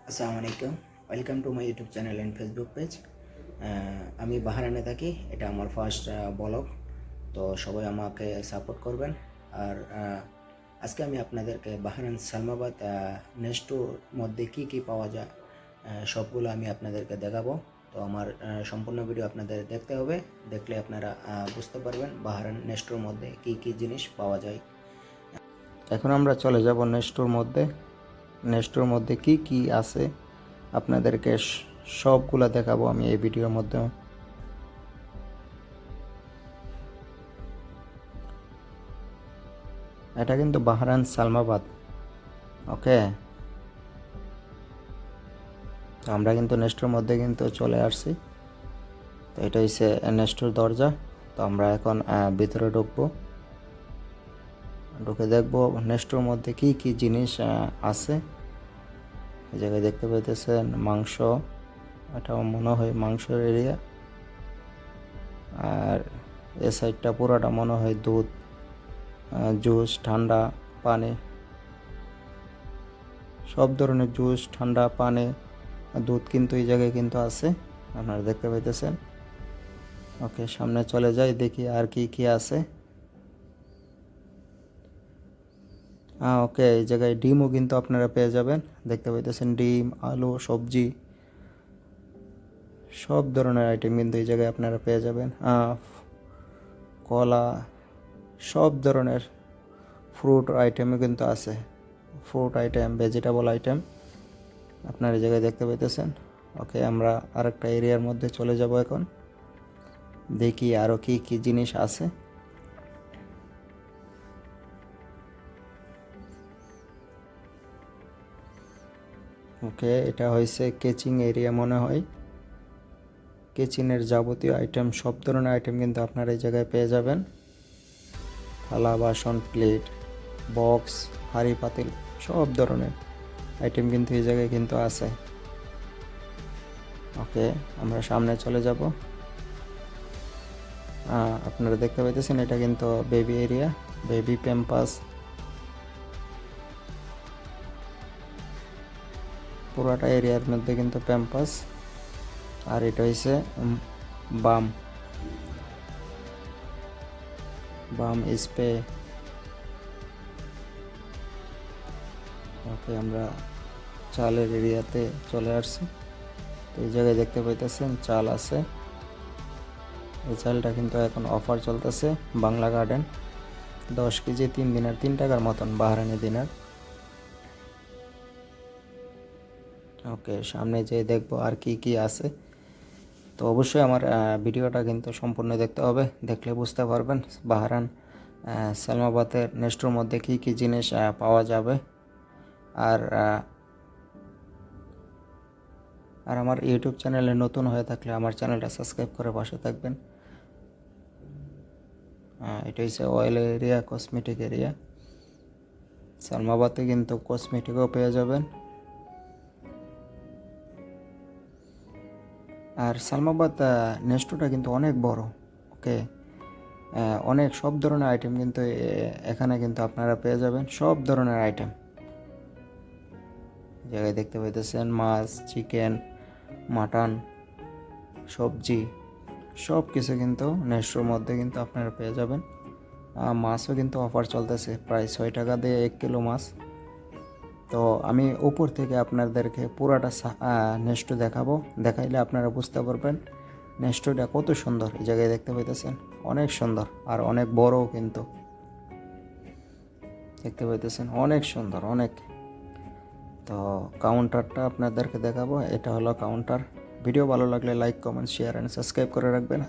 আসসালামু আলাইকুম। Welcome to my YouTube channel and Facebook page. আমি বাহারানে থাকি, এটা আমার ফার্স্ট ব্লগ। তো সবাই আমাকে সাপোর্ট করবেন। আর আজকে আমি আপনাদেরকে বাহারান সালমাবাদ নেস্টোর মধ্যে কি কি পাওয়া যায় সবগুলো আমি আপনাদেরকে দেখাবো। তো আমার সম্পূর্ণ ভিডিও আপনাদের দেখতে হবে, দেখলে আপনারা বুঝতে পারবেন বাহারান নেস্টোর মধ্যে কি কি জিনিস পাওয়া যায়। এখন আমরা চলে যাব নেস্টোর মধ্যে কি কি আছে আপনাদেরকে সবগুলা দেখাবো আমি এই ভিডিওর মধ্যে। এটা কিন্তু বাহরান সালমাবাদ। ওকে, তো আমরা কিন্তু নেস্টোর মধ্যে কিন্তু চলে আসছি। তো এটা হচ্ছে নেস্টোর দরজা। তো আমরা এখন ভিতরে ঢুকে দেখবো নেস্টোর মধ্যে কি কি জিনিস আছে। এই জায়গায় দেখতে পাইতেছেন মাংস, এটা মনে হয় মাংসের এরিয়া। আর এ সাইডটা পুরোটা মনে হয় দুধ, জুস, ঠান্ডা পানি, সব ধরনের জুস, ঠান্ডা পানি, দুধ কিন্তু এই জায়গায় কিন্তু আছে, আপনারা দেখতে পাইতেছেন। ওকে, সামনে চলে যাই, দেখি আর কি কি আছে। ওকে, এই জায়গায় ডিমও কিন্তু আপনারা পেয়ে যাবেন, দেখতে পাইতেছেন ডিম, আলু, সবজি, সব ধরনের আইটেম কিন্তু এই জায়গায় আপনারা পেয়ে যাবেন। কলা, সব ধরনের ফ্রুট আইটেমও কিন্তু আছে, ফ্রুট আইটেম, ভেজিটেবল আইটেম আপনার এই জায়গায় দেখতে পাইতেছেন। ওকে, আমরা আরেকটা এরিয়ার মধ্যে চলে যাব এখন, দেখি আরও কি কি জিনিস আছে। ওকে, এটা হয়েছে কেচিং এরিয়া মনে হয়। কেচিনের যাবতীয় আইটেম, সব ধরনের আইটেম কিন্তু আপনারা এই জায়গায় পেয়ে যাবেন। থালা, বাসন, প্লেট, বক্স, হাঁড়ি পাতিল, সব ধরনের আইটেম কিন্তু এই জায়গায় কিন্তু আছে। ওকে, আমরা সামনে চলে যাব। আপনারা দেখতে পাইতেছেন এটা কিন্তু বেবি এরিয়া, বেবি প্যাম্পাস, পুরাটা এরিয়ার মধ্যে কিন্তু প্যাম্পাস। আর এটা হচ্ছে বাম বাম স্প্রে। ওকে, আমরা চালের এরিয়াতে চলে আসছি। তো এই জায়গায় দেখতে পাইতেছেন চাল আছে। এই চালটা কিন্তু এখন অফার চলতেছে, বাংলা গার্ডেন 10 কেজি 3 দিনার, 3 টাকার মতন বাহারানি দিনার। ওকে, সামনে যেয়ে দেখবো আর কি কি আছে। তো অবশ্যই আমার ভিডিওটা কিন্তু সম্পূর্ণ দেখতে হবে, দেখলে বুঝতে পারবেন বাহারান সালমাবাদের নেস্টোর মধ্যে কি কি জিনিস পাওয়া যাবে। আর আর আমার ইউটিউব চ্যানেলে নতুন হয়ে থাকলে আমার চ্যানেলটা সাবস্ক্রাইব করে পাশে থাকবেন। এটা হচ্ছে অয়েল এরিয়া, কসমেটিক এরিয়া। সালমাবাদে কিন্তু কসমেটিকও পেয়ে যাবেন। আর সালমাবাদ নেস্টোটা কিন্তু অনেক বড়। ওকে, অনেক সব ধরনের আইটেম কিন্তু এখানে কিন্তু আপনারা পেয়ে যাবেন, সব ধরনের আইটেম। জায়গায় দেখতে পাইতেছেন মাছ, চিকেন, মাটন, সবজি, সব কিছু কিন্তু নেস্টোর মধ্যে কিন্তু আপনারা পেয়ে যাবেন। মাছও কিন্তু অফার চলতেছে, প্রায় 6 টাকা দিয়ে 1 কিলো মাছ। তো আমি উপর থেকে আপনাদেরকে পুরাটা নেস্টো দেখাবো, দেখাইলে আপনারা বুঝতে পারবেন নেস্টোটা কত সুন্দর। এই জায়গায় দেখতে পাইতেছেন অনেক সুন্দর, আর অনেক বড়ও কিন্তু দেখতে পাইতেছেন, অনেক সুন্দর অনেক। তো কাউন্টারটা আপনাদেরকে দেখাবো, এটা হলো কাউন্টার। ভিডিও ভালো লাগলে like, comment, share and subscribe করে রাখবেন।